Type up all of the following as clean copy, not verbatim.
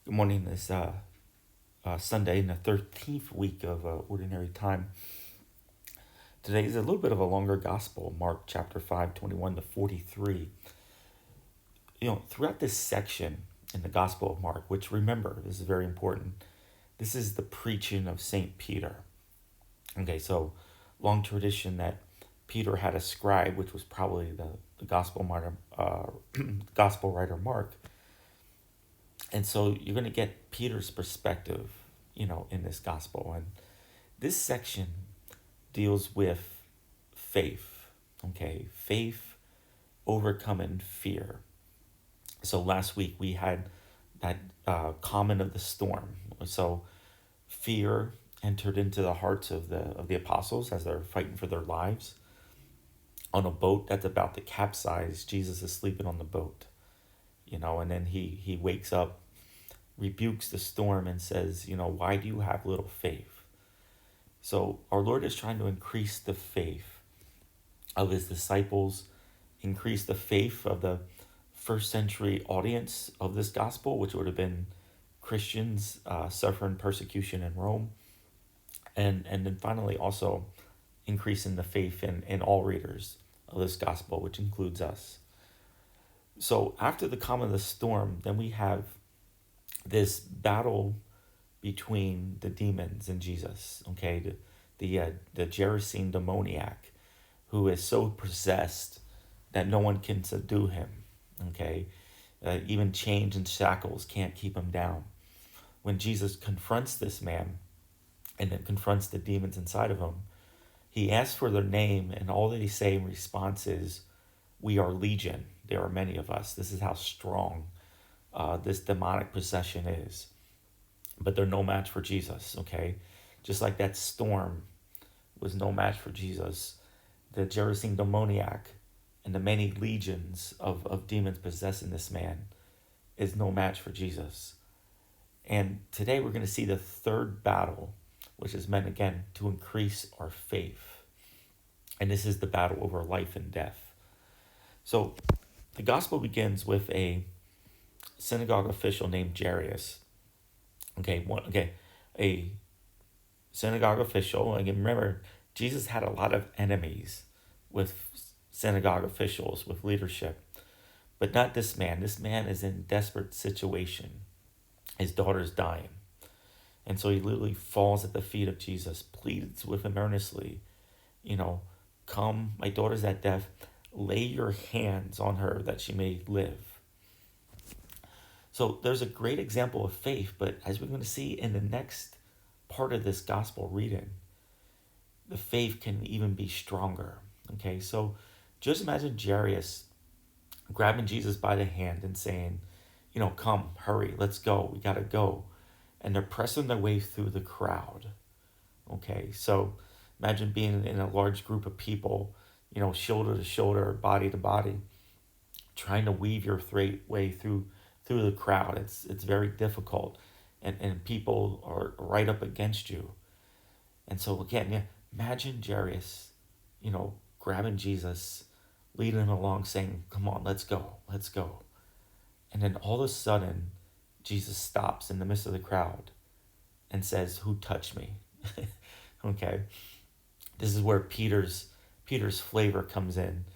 Good morning. This Sunday in the 13th week of Ordinary Time. Today is a little bit of a longer gospel, Mark chapter 5, 21 to 43. Throughout this section in the Gospel of Mark, which remember, this is very important, this is the preaching of St. Peter. Okay, so long tradition that Peter had a scribe, which was probably the gospel writer Mark. And so you're going to get Peter's perspective, in this gospel. And this section deals with faith, okay? Faith overcoming fear. So last week we had that comment of the storm. So fear entered into the hearts of the apostles as they're fighting for their lives. On a boat that's about to capsize, Jesus is sleeping on the boat, and then he wakes up, rebukes the storm, and says, why do you have little faith? So our Lord is trying to increase the faith of his disciples, increase the faith of the first century audience of this gospel, which would have been Christians suffering persecution in Rome, and then finally also increasing the faith in all readers of this gospel, which includes us. So after the calm of the storm, then we have this battle between the demons and Jesus. Okay, the Gerasene demoniac, who is so possessed that no one can subdue him. Okay, even chains and shackles can't keep him down. When Jesus confronts this man, and then confronts the demons inside of him, he asks for their name, and all that they say in response is, "We are legion. There are many of us." This is how strong this demonic possession is. But they're no match for Jesus, okay? Just like that storm was no match for Jesus, the Gerasene demoniac and the many legions of demons possessing this man is no match for Jesus. And today we're going to see the third battle, which is meant again to increase our faith. And this is the battle over life and death. So the gospel begins with a synagogue official named Jairus. A synagogue official. Again, remember, Jesus had a lot of enemies with synagogue officials, with leadership, but not this man. This man is in desperate situation. His daughter's dying. And so he literally falls at the feet of Jesus, pleads with him earnestly, come, my daughter's at death, lay your hands on her that she may live. So there's a great example of faith, but as we're going to see in the next part of this gospel reading, the faith can even be stronger. Okay, so just imagine Jairus grabbing Jesus by the hand and saying, come, hurry, let's go, we got to go. And they're pressing their way through the crowd. Okay, so imagine being in a large group of people, shoulder to shoulder, body to body, trying to weave your way through the crowd. It's very difficult, and people are right up against you. And so again, yeah, imagine Jairus, grabbing Jesus, leading him along, saying, "Come on, let's go, let's go." And then all of a sudden, Jesus stops in the midst of the crowd and says, "Who touched me?" Okay, this is where Peter's flavor comes in.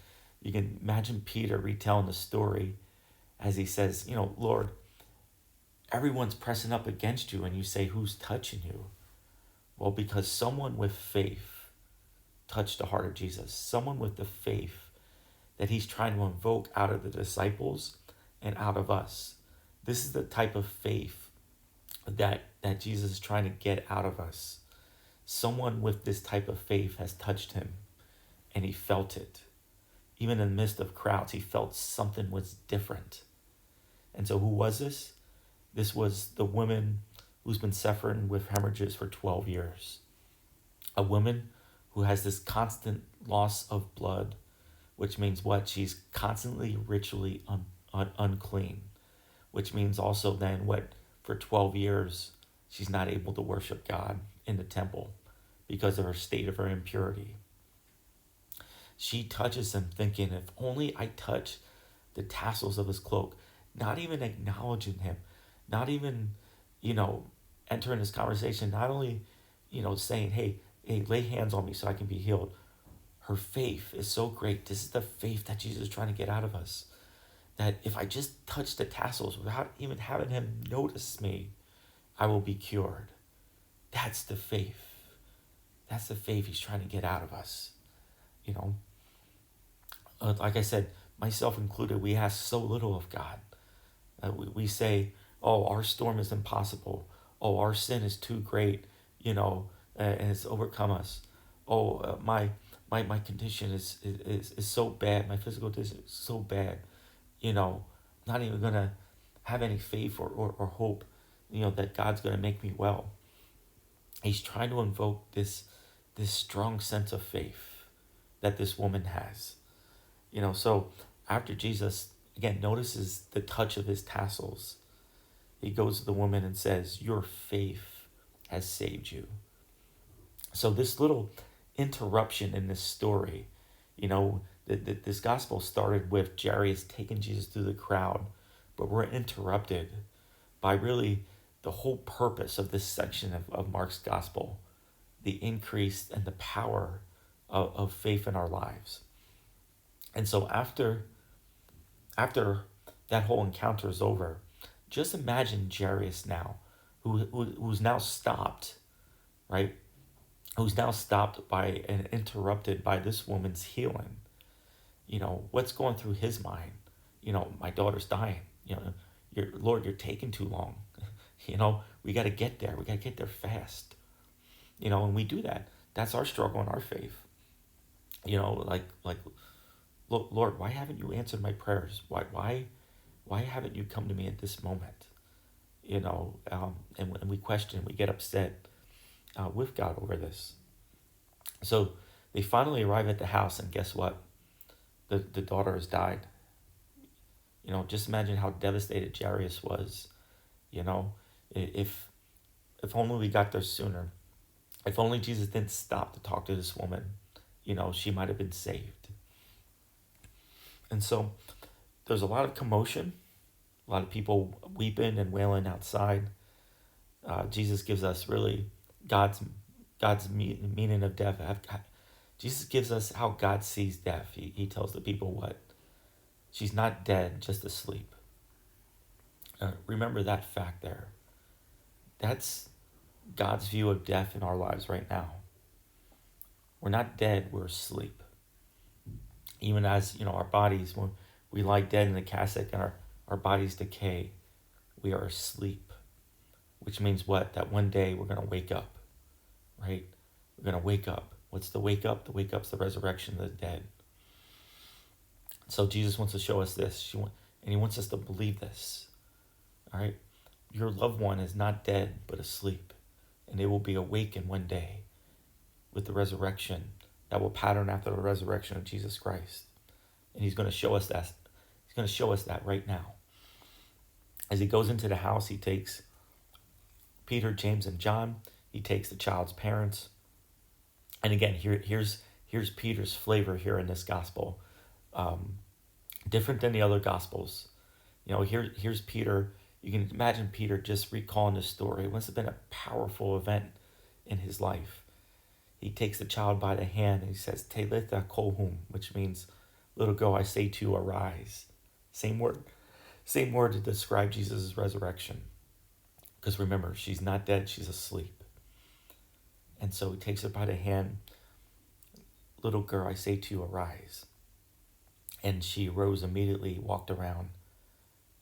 You can imagine Peter retelling the story as he says, Lord, everyone's pressing up against you, and you say, "Who's touching you?" Well, because someone with faith touched the heart of Jesus. Someone with the faith that he's trying to invoke out of the disciples and out of us. This is the type of faith that Jesus is trying to get out of us. Someone with this type of faith has touched him, and he felt it. Even in the midst of crowds, he felt something was different. And so who was this? This was the woman who's been suffering with hemorrhages for 12 years. A woman who has this constant loss of blood, which means what? She's constantly ritually unclean, which means also then what? For 12 years, she's not able to worship God in the temple because of her state of her impurity. She touches him thinking, if only I touch the tassels of his cloak, not even acknowledging him, not even, you know, entering this conversation, not only, saying, hey, lay hands on me so I can be healed. Her faith is so great. This is the faith that Jesus is trying to get out of us. That if I just touch the tassels without even having him notice me, I will be cured. That's the faith. That's the faith he's trying to get out of us. You know, like I said, myself included, we ask so little of God. We say, oh, our storm is impossible. Oh, our sin is too great, and it's overcome us. Oh, my condition is so bad. My physical condition is so bad. Not even going to have any faith or hope, that God's going to make me well. He's trying to invoke this strong sense of faith that this woman has. So after Jesus, again, notices the touch of his tassels, he goes to the woman and says, your faith has saved you. So this little interruption in this story, this gospel started with Jairus taking Jesus through the crowd, but we're interrupted by really the whole purpose of this section of Mark's gospel, the increase and the power of faith in our lives. And so after that whole encounter is over, just imagine Jairus now, who's now stopped, right? Who's now stopped by and interrupted by this woman's healing. What's going through his mind? My daughter's dying. Lord, you're taking too long. We got to get there. We got to get there fast. And we do that. That's our struggle in our faith. Like, Lord, why haven't you answered my prayers? Why haven't you come to me at this moment? And we question, we get upset with God over this. So they finally arrive at the house, and guess what? The daughter has died. Just imagine how devastated Jairus was. If only we got there sooner. If only Jesus didn't stop to talk to this woman, she might have been saved. And so there's a lot of commotion, a lot of people weeping and wailing outside. Jesus gives us really God's meaning of death. Jesus gives us how God sees death. He tells the people what? She's not dead, just asleep. Remember that fact there. That's God's view of death in our lives right now. We're not dead, we're asleep. Even as, our bodies, when we lie dead in the casket and our bodies decay, we are asleep. Which means what? That one day we're going to wake up, right? We're going to wake up. What's the wake up? The wake up's the resurrection of the dead. So Jesus wants to show us this, and he wants us to believe this, all right? Your loved one is not dead, but asleep, and they will be awakened one day with the resurrection that will pattern after the resurrection of Jesus Christ. And he's going to show us that. He's going to show us that right now. As he goes into the house, he takes Peter, James, and John. He takes the child's parents. And again, here's Peter's flavor here in this gospel. Different than the other gospels. Here's Peter. You can imagine Peter just recalling this story. It must have been a powerful event in his life. He takes the child by the hand and he says, Talitha koum, which means, little girl, I say to you, arise. Same word to describe Jesus' resurrection. Because remember, she's not dead, she's asleep. And so he takes her by the hand, little girl, I say to you, arise. And she rose immediately, walked around.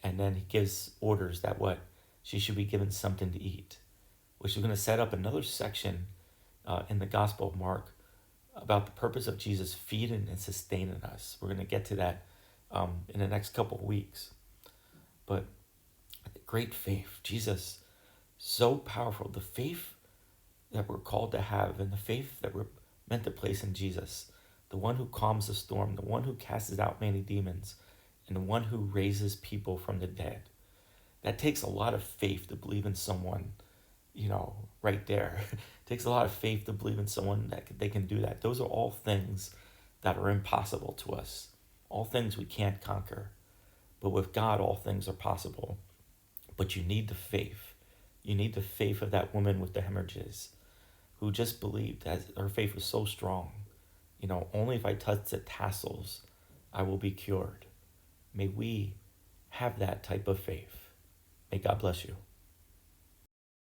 And then he gives orders that what? She should be given something to eat. Which is going to set up another section in the Gospel of Mark about the purpose of Jesus feeding and sustaining us. We're going to get to that in the next couple of weeks. But great faith. Jesus, so powerful. The faith that we're called to have and the faith that we're meant to place in Jesus. The one who calms the storm, the one who casts out many demons, and the one who raises people from the dead. That takes a lot of faith to believe in someone, right there. It takes a lot of faith to believe in someone that they can do that. Those are all things that are impossible to us. All things we can't conquer. But with God, all things are possible. But you need the faith. You need the faith of that woman with the hemorrhages who just believed that her faith was so strong. Only if I touch the tassels, I will be cured. May we have that type of faith. May God bless you.